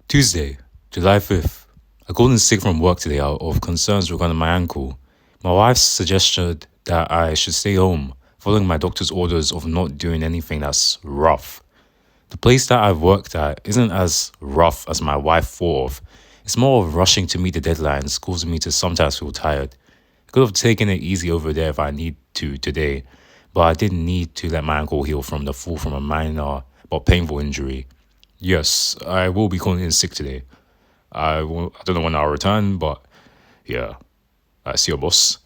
Tuesday, July 5th. I called in sick from work today out of concerns regarding my ankle. My wife suggested that I should stay home, following my doctor's orders of not doing anything that's rough. The place that I've worked at isn't as rough as my wife thought of. It's more of rushing to meet the deadlines, causing me to sometimes feel tired. I could have taken it easy over there if I need to today, but I didn't need to let my ankle heal from the fall from a minor but painful injury. Yes, I will be calling in sick today. I don't know when I'll return, but yeah, I see your boss.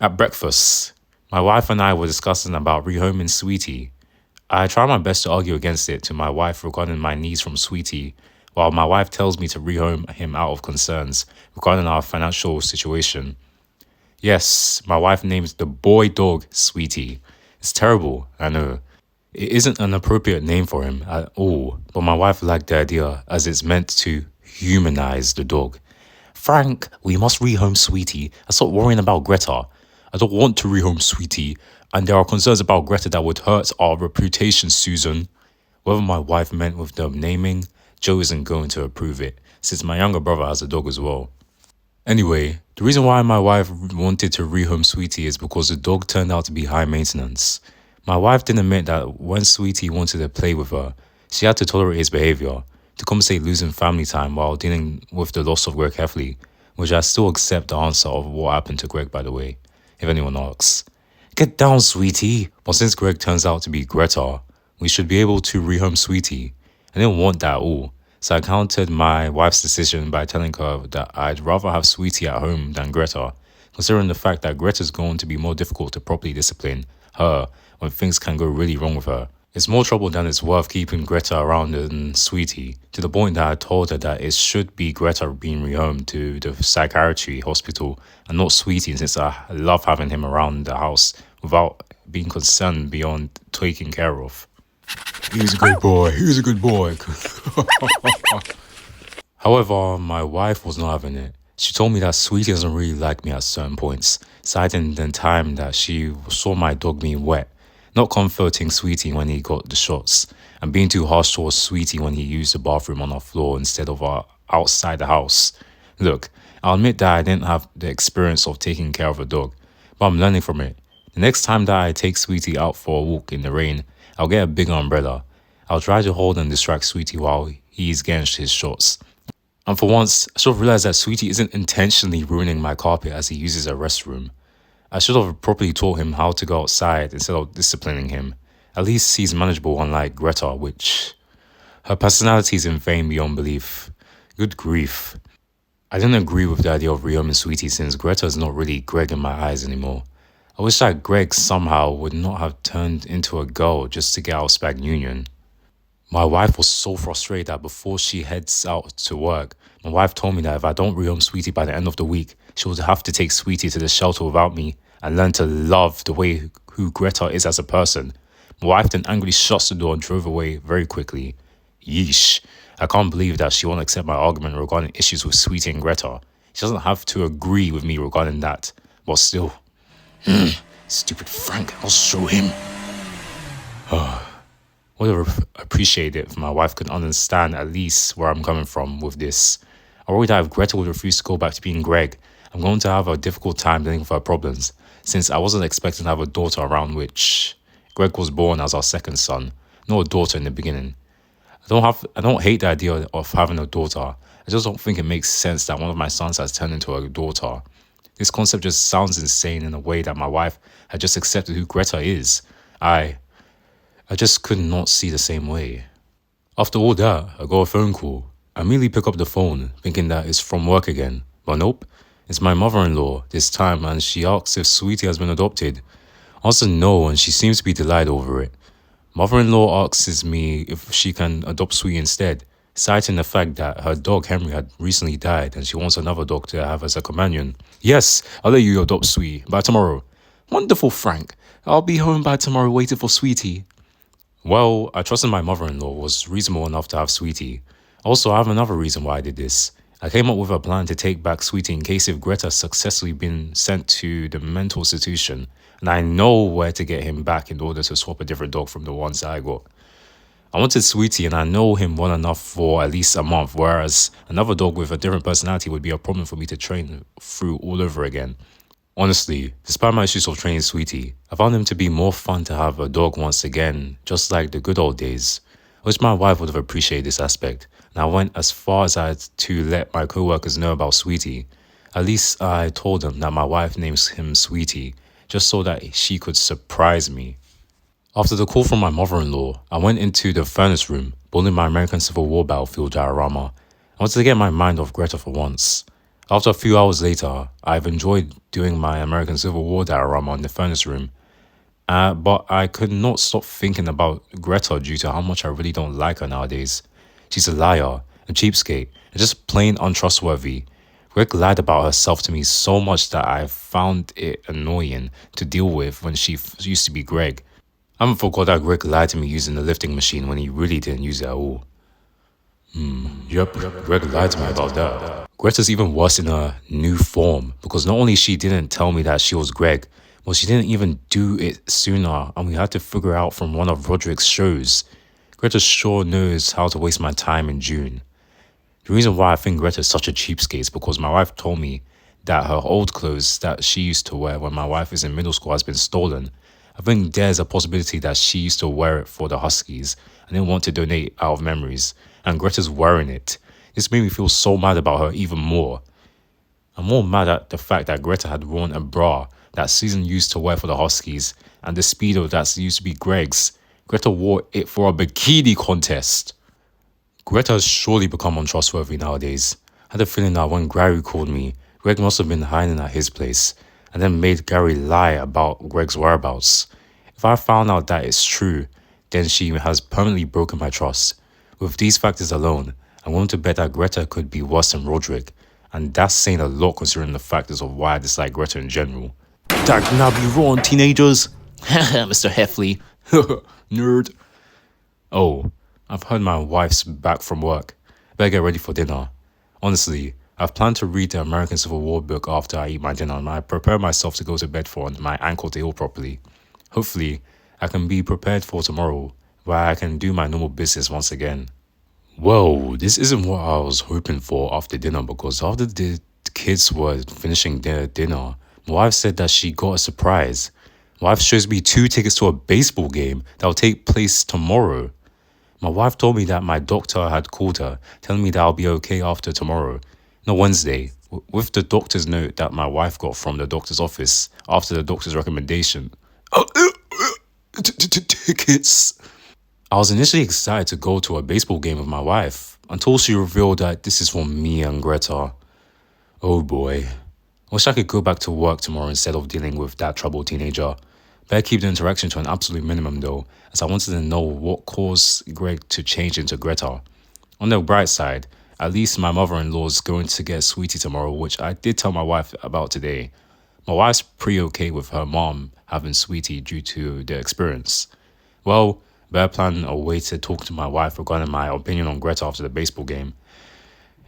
At breakfast, my wife and I were discussing about rehoming Sweetie. I try my best to argue against it to my wife regarding my needs from Sweetie, while my wife tells me to rehome him out of concerns regarding our financial situation. Yes, my wife names the boy dog Sweetie. It's terrible, I know. It isn't an appropriate name for him at all, but my wife liked the idea as it's meant to humanize the dog. Frank, we must rehome Sweetie and stop worrying about Greta. I don't want to rehome Sweetie, and there are concerns about Greta that would hurt our reputation, Susan. Whatever my wife meant with the naming, Joe isn't going to approve it, since my younger brother has a dog as well. Anyway, the reason why my wife wanted to rehome Sweetie is because the dog turned out to be high maintenance. My wife didn't admit that when Sweetie wanted to play with her, she had to tolerate his behavior to compensate losing family time while dealing with the loss of Greg carefully, which I still accept the answer of what happened to Greg, by the way, if anyone asks. Get down, Sweetie! But since Greg turns out to be Greta, we should be able to rehome Sweetie. I didn't want that at all, so I countered my wife's decision by telling her that I'd rather have Sweetie at home than Greta, considering the fact that Greta's going to be more difficult to properly discipline her when things can go really wrong with her. It's more trouble than it's worth keeping Greta around than Sweetie, to the point that I told her that it should be Greta being rehomed to the psychiatry hospital and not Sweetie, since I love having him around the house without being concerned beyond taking care of. He's a good boy, he's a good boy. However, my wife was not having it. She told me that Sweetie doesn't really like me at certain points, citing the time that she saw my dog being wet, not comforting Sweetie when he got the shots, and being too harsh towards Sweetie when he used the bathroom on our floor instead of outside the house. Look, I'll admit that I didn't have the experience of taking care of a dog, but I'm learning from it. The next time that I take Sweetie out for a walk in the rain, I'll get a bigger umbrella. I'll try to hold and distract Sweetie while he's getting his shots. And for once, I should have realized that Sweetie isn't intentionally ruining my carpet as he uses a restroom. I should have properly taught him how to go outside instead of disciplining him. At least he's manageable, unlike Greta, which... her personality is insane beyond belief. Good grief. I didn't agree with the idea of rehoming Sweetie since Greta is not really Greg in my eyes anymore. I wish that Greg somehow would not have turned into a girl just to get out of Spag Union. My wife was so frustrated that before she heads out to work, my wife told me that if I don't rehome Sweetie by the end of the week, she would have to take Sweetie to the shelter without me and learn to love the way who Greta is as a person. My wife then angrily shuts the door and drove away very quickly. Yeesh. I can't believe that she won't accept my argument regarding issues with Sweetie and Greta. She doesn't have to agree with me regarding that. But still. Stupid Frank, I'll show him. Would have appreciated if my wife could understand at least where I'm coming from with this. I worry that if Greta would refuse to go back to being Greg, I'm going to have a difficult time dealing with her problems, since I wasn't expecting to have a daughter around which Greg was born as our second son, not a daughter in the beginning. I don't hate the idea of having a daughter. I just don't think it makes sense that one of my sons has turned into a daughter. This concept just sounds insane in a way that my wife had just accepted who Greta is. I just could not see the same way. After all that, I got a phone call. I immediately pick up the phone, thinking that it's from work again. But nope, it's my mother-in-law this time, and she asks if Sweetie has been adopted. I answer no, and she seems to be delighted over it. Mother-in-law asks me if she can adopt Sweetie instead, citing the fact that her dog Henry had recently died and she wants another dog to have as a companion. Yes, I'll let you adopt Sweetie by tomorrow. Wonderful, Frank. I'll be home by tomorrow waiting for Sweetie. Well, I trusted my mother-in-law was reasonable enough to have Sweetie. Also, I have another reason why I did this. I came up with a plan to take back Sweetie in case if Greta successfully been sent to the mental institution, and I know where to get him back in order to swap a different dog from the ones that I got. I wanted Sweetie and I know him well enough for at least a month, whereas another dog with a different personality would be a problem for me to train through all over again. Honestly, despite my issues of training Sweetie, I found him to be more fun to have a dog once again, just like the good old days. I wish my wife would have appreciated this aspect, and I went as far as I had to let my co-workers know about Sweetie. At least I told them that my wife names him Sweetie, just so that she could surprise me. After the call from my mother-in-law, I went into the furnace room, building my American Civil War battlefield diorama. I wanted to get my mind off Greta for once. After a few hours later, I've enjoyed doing my American Civil War diorama in the furnace room, but I could not stop thinking about Greta due to how much I really don't like her nowadays. She's a liar, a cheapskate, and just plain untrustworthy. Greg lied about herself to me so much that I found it annoying to deal with when she used to be Greg. I haven't forgot that Greg lied to me using the lifting machine when he really didn't use it at all. Yep, Greg lied to me about that. Greta's even worse in her new form because not only she didn't tell me that she was Greg, but she didn't even do it sooner and we had to figure out from one of Roderick's shows. Greta sure knows how to waste my time in June. The reason why I think Greta is such a cheapskate is because my wife told me that her old clothes that she used to wear when my wife is in middle school has been stolen. I think there's a possibility that she used to wear it for the Huskies and didn't want to donate out of memories, and Greta's wearing it. This made me feel so mad about her even more. I'm more mad at the fact that Greta had worn a bra that Susan used to wear for the Huskies and the Speedo that used to be Greg's. Greta wore it for a bikini contest. Greta has surely become untrustworthy nowadays. I had a feeling that when Gary called me, Greg must have been hiding at his place and then made Gary lie about Greg's whereabouts. If I found out that it's true, then she has permanently broken my trust. With these factors alone, I'm willing to bet that Greta could be worse than Roderick, and that's saying a lot considering the factors of why I dislike Greta in general. That can now be wrong, teenagers. Mr. Heffley. Nerd. Oh, I've heard my wife's back from work. Better get ready for dinner. Honestly, I've planned to read the American Civil War book after I eat my dinner and I prepare myself to go to bed for my ankle to heal properly. Hopefully, I can be prepared for tomorrow, where I can do my normal business once again. Well, this isn't what I was hoping for after dinner because after the kids were finishing their dinner, my wife said that she got a surprise. My wife shows me 2 tickets to a baseball game that will take place tomorrow. My wife told me that my doctor had called her, telling me that I'll be okay after tomorrow, no Wednesday, with the doctor's note that my wife got from the doctor's office after the doctor's recommendation. Tickets. I was initially excited to go to a baseball game with my wife until she revealed that this is for me and Greta. Oh boy. I wish I could go back to work tomorrow instead of dealing with that troubled teenager. Better keep the interaction to an absolute minimum though, as I wanted to know what caused Greg to change into Greta. On the bright side, at least my mother-in-law is going to get Sweetie tomorrow, which I did tell my wife about today. My wife's pretty okay with her mom having Sweetie due to the experience. Well, better plan a way to talk to my wife regarding my opinion on Greta after the baseball game.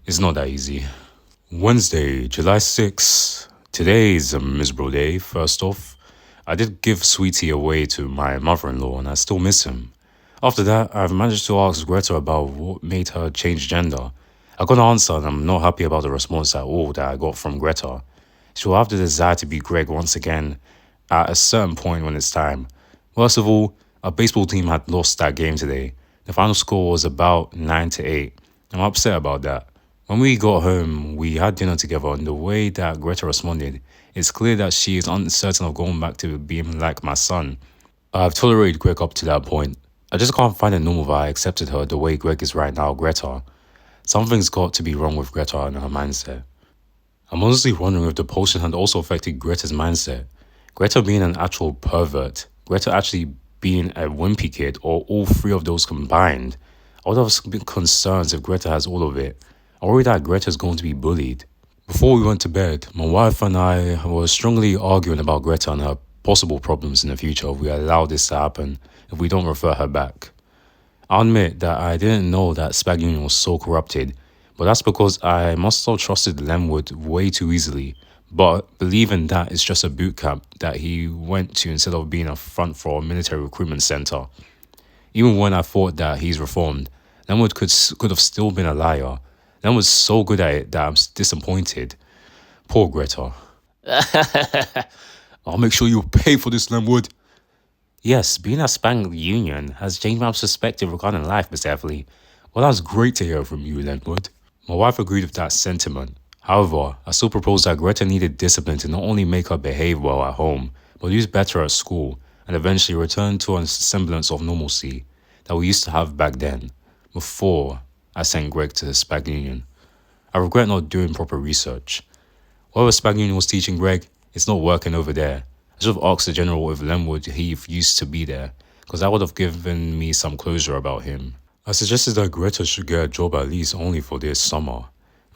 It's not that easy. Wednesday, July 6th. Today is a miserable day, first off. I did give Sweetie away to my mother-in-law and I still miss him. After that, I've managed to ask Greta about what made her change gender. I got an answer and I'm not happy about the response at all that I got from Greta. She will have the desire to be Greg once again at a certain point when it's time. Worst of all, our baseball team had lost that game today. The final score was about 9-8. I'm upset about that. When we got home, we had dinner together and the way that Greta responded, it's clear that she is uncertain of going back to being like my son. I've tolerated Greg up to that point. I just can't find it normal that I accepted her the way Greg is right now, Greta. Something's got to be wrong with Greta and her mindset. I'm honestly wondering if the potion had also affected Greta's mindset. Greta being an actual pervert, Greta actually being a wimpy kid, or all 3 of those combined. I would have been concerned if Greta has all of it. I worry that Greta is going to be bullied. Before we went to bed, my wife and I were strongly arguing about Greta and her possible problems in the future if we allow this to happen, if we don't refer her back. I'll admit that I didn't know that Spag Union was so corrupted, but that's because I must have trusted Lenwood way too easily, but believing that it's just a boot camp that he went to instead of being a front for a military recruitment center. Even when I thought that he's reformed, Lenwood could have still been a liar. Lenwood's so good at it that I'm disappointed. Poor Greta. I'll make sure you pay for this, Lenwood. Yes, being at Spang Union has changed my perspective regarding life, Mr. Everly. Well, that's great to hear from you, Lenwood. My wife agreed with that sentiment. However, I still proposed that Greta needed discipline to not only make her behave well at home, but use better at school, and eventually return to a semblance of normalcy that we used to have back then, before I sent Greg to the Spag Union. I regret not doing proper research. Whatever Spag Union was teaching Greg, it's not working over there. I should have asked the general if Lenwood Heath used to be there, because that would have given me some closure about him. I suggested that Greta should get a job at least only for this summer.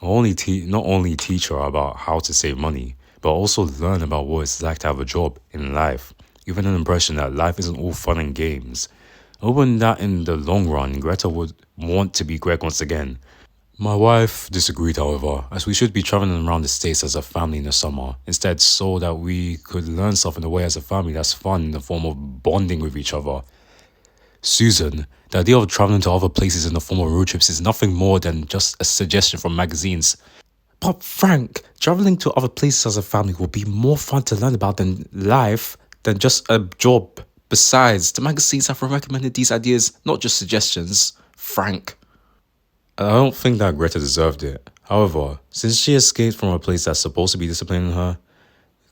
Not only teach her about how to save money, but also learn about what it's like to have a job in life. Give an impression that life isn't all fun and games. Hoping that in the long run, Greta would want to be Greg once again. My wife disagreed, however, as we should be traveling around the States as a family in the summer, instead so that we could learn stuff in a way as a family that's fun in the form of bonding with each other. Susan, the idea of traveling to other places in the form of road trips is nothing more than just a suggestion from magazines. But Frank, traveling to other places as a family will be more fun to learn about than life than just a job. Besides, the magazines have recommended these ideas, not just suggestions. Frank. I don't think that Greta deserved it. However, since she escaped from a place that's supposed to be disciplining her,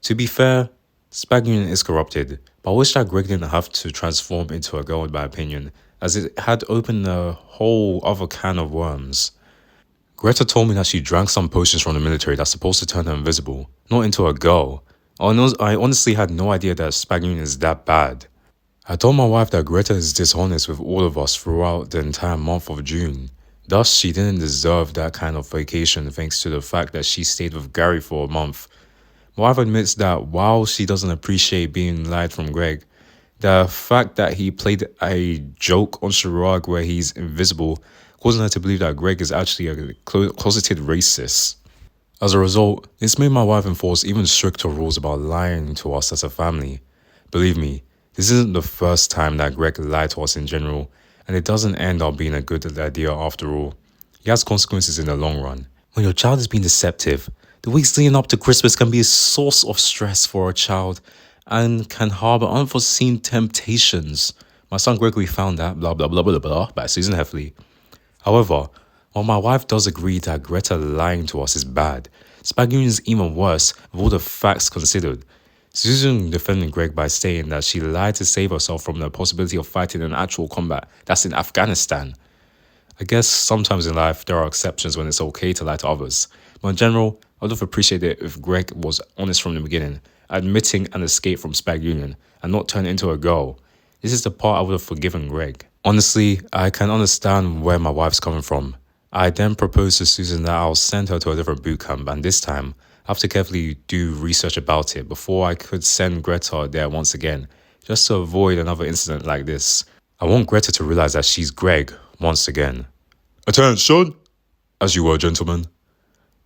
to be fair, Spag Union is corrupted, but I wish that Greg didn't have to transform into a girl in my opinion, as it had opened a whole other can of worms. Greta told me that she drank some potions from the military that's supposed to turn her invisible, not into a girl. I honestly had no idea that Spag Union is that bad. I told my wife that Greta is dishonest with all of us throughout the entire month of June. Thus, she didn't deserve that kind of vacation thanks to the fact that she stayed with Gary for a month. My wife admits that while she doesn't appreciate being lied from Greg, the fact that he played a joke on Chirag where he's invisible causing her to believe that Greg is actually a closeted racist. As a result, this made my wife enforce even stricter rules about lying to us as a family. Believe me, this isn't the first time that Greg lied to us in general, and it doesn't end up being a good idea after all. He has consequences in the long run. When your child is being deceptive, the weeks leading up to Christmas can be a source of stress for a child and can harbor unforeseen temptations. My son Gregory found that, blah blah blah blah blah, by Susan Heffley. However, while my wife does agree that Greta lying to us is bad, Spag Union is even worse with all the facts considered. Susan defended Greg by stating that she lied to save herself from the possibility of fighting in actual combat that's in Afghanistan. I guess sometimes in life there are exceptions when it's okay to lie to others, but in general, I would have appreciated it if Greg was honest from the beginning, admitting an escape from Spag Union and not turn into a girl. This is the part I would have forgiven Greg. Honestly, I can understand where my wife's coming from. I then proposed to Susan that I'll send her to a different boot camp, and this time, I have to carefully do research about it before I could send Greta there once again, just to avoid another incident like this. I want Greta to realize that she's Greg once again. Attention! As you were, gentlemen.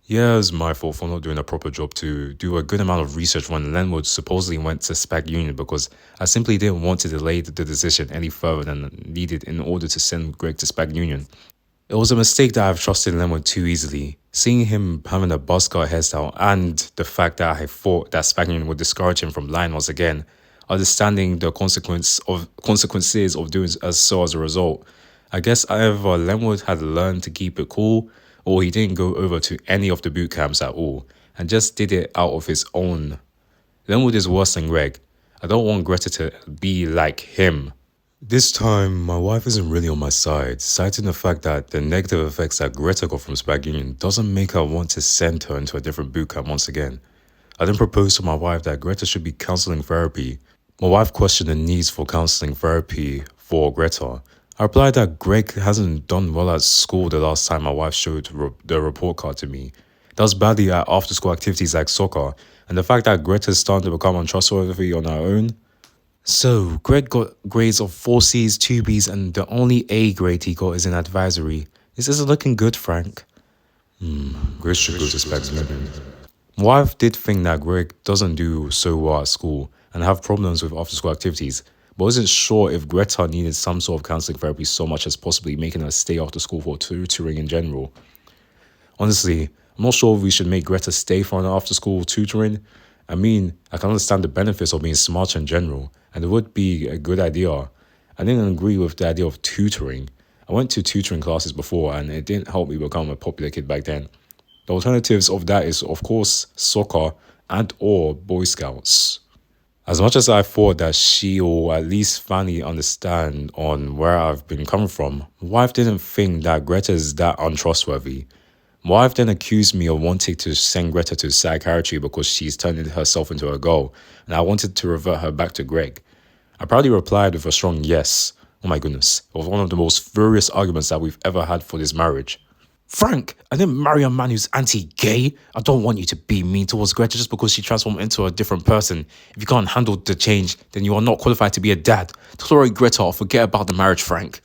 Yeah, it was my fault for not doing a proper job to do a good amount of research when Lenwood supposedly went to Spag Union because I simply didn't want to delay the decision any further than needed in order to send Greg to Spag Union. It was a mistake that I've trusted Lenwood too easily. Seeing him having a buzzcut hairstyle and the fact that I thought that Spag Union would discourage him from lying once again, understanding the consequences of doing so as a result. I guess either Lenwood had learned to keep it cool, or he didn't go over to any of the boot camps at all, and just did it out of his own. Lenwood is worse than Greg. I don't want Greta to be like him. This time, my wife isn't really on my side, citing the fact that the negative effects that Greta got from Spag Union doesn't make her want to send her into a different boot camp once again. I then proposed to my wife that Greta should be counseling therapy. My wife questioned the needs for counseling therapy for Greta. I replied that Greg hasn't done well at school the last time my wife showed the report card to me. Does badly at after-school activities like soccer, and the fact that Greta's starting to become untrustworthy on her own. So, Greg got grades of 4 C's, 2 B's, and the only A grade he got is an advisory. This isn't looking good, Frank. Greg should go to Spag's Union. My wife did think that Greg doesn't do so well at school and have problems with after-school activities, but wasn't sure if Greta needed some sort of counseling therapy so much as possibly making her stay after school for tutoring in general. Honestly, I'm not sure if we should make Greta stay for an after school tutoring. I mean, I can understand the benefits of being smarter in general, and it would be a good idea. I didn't agree with the idea of tutoring. I went to tutoring classes before, and it didn't help me become a popular kid back then. The alternatives of that is, of course, soccer and or Boy Scouts. As much as I thought that she will at least finally understand on where I've been coming from, my wife didn't think that Greta is that untrustworthy. My wife then accused me of wanting to send Greta to psychiatry because she's turning herself into a girl, and I wanted to revert her back to Greg. I proudly replied with a strong yes. Oh my goodness, it was one of the most furious arguments that we've ever had for this marriage. Frank, I didn't marry a man who's anti-gay. I don't want you to be mean towards Greta just because she transformed into a different person. If you can't handle the change, then you are not qualified to be a dad. Tolerate Greta or forget about the marriage, Frank.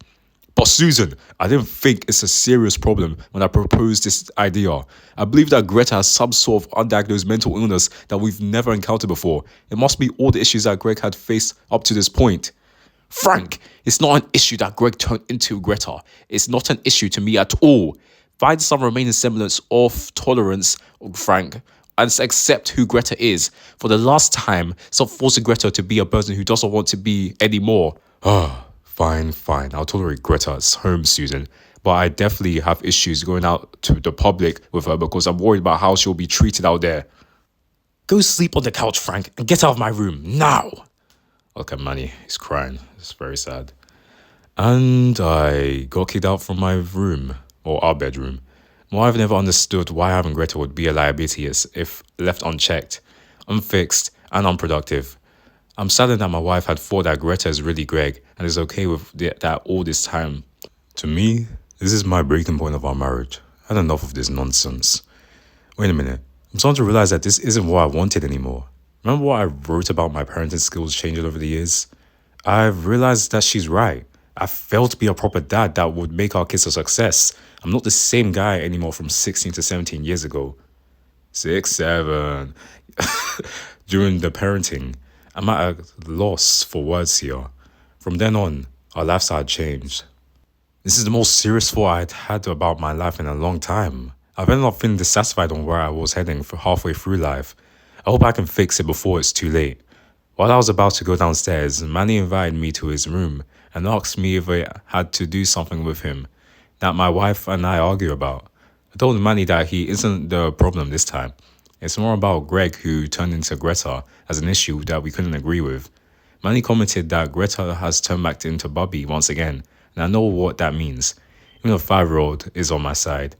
But Susan, I didn't think it's a serious problem when I proposed this idea. I believe that Greta has some sort of undiagnosed mental illness that we've never encountered before. It must be all the issues that Greg had faced up to this point. Frank, it's not an issue that Greg turned into Greta. It's not an issue to me at all. Find some remaining semblance of tolerance, Frank, and accept who Greta is. For the last time, stop forcing Greta to be a person who doesn't want to be anymore. Fine. I'll tolerate Greta's home, Susan. But I definitely have issues going out to the public with her because I'm worried about how she'll be treated out there. Go sleep on the couch, Frank, and get out of my room, now! Look at Manny, he's crying. It's very sad. And I got kicked out from my room, or our bedroom. My wife never understood why having Greta would be a liability if left unchecked, unfixed, and unproductive. I'm saddened that my wife had thought that Greta is really Greg and is okay with that all this time. To me, this is my breaking point of our marriage. I had enough of this nonsense. Wait a minute. I'm starting to realize that this isn't what I wanted anymore. Remember what I wrote about my parenting skills changing over the years? I've realized that she's right. I failed to be a proper dad that would make our kids a success. I'm not the same guy anymore from 16 to 17 years ago. 6, 7. During the parenting, I'm at a loss for words here. From then on, our lifestyle had changed. This is the most serious thought I'd had about my life in a long time. I've ended up feeling dissatisfied on where I was heading for halfway through life. I hope I can fix it before it's too late. While I was about to go downstairs, Manny invited me to his room and asked me if I had to do something with him that my wife and I argue about. I told Manny that he isn't the problem this time. It's more about Greg, who turned into Greta as an issue that we couldn't agree with. Manny commented that Greta has turned back into Bubby once again, and I know what that means. Even a 5-year-old is on my side.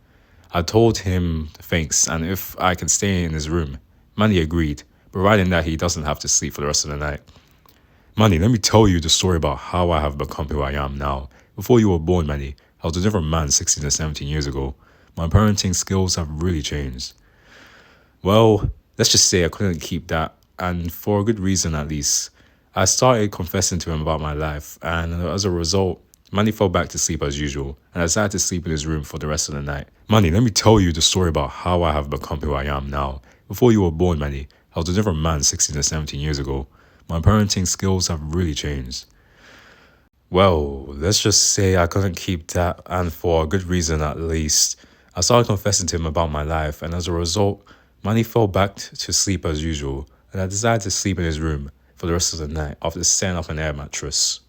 I told him thanks and if I could stay in his room. Manny agreed, providing that he doesn't have to sleep for the rest of the night. Manny, let me tell you the story about how I have become who I am now. Before you were born, Manny, I was a different man 16 to 17 years ago. My parenting skills have really changed. Well, let's just say I couldn't keep that, and for a good reason at least. I started confessing to him about my life, and as a result, Manny fell back to sleep as usual, and I decided to sleep in his room for the rest of the night. Manny, let me tell you the story about how I have become who I am now. Before you were born, Manny, I was a different man 16 to 17 years ago. My parenting skills have really changed. Well, let's just say I couldn't keep that, and for a good reason at least. I started confessing to him about my life, and as a result, Manny fell back to sleep as usual, and I decided to sleep in his room for the rest of the night after setting up an air mattress.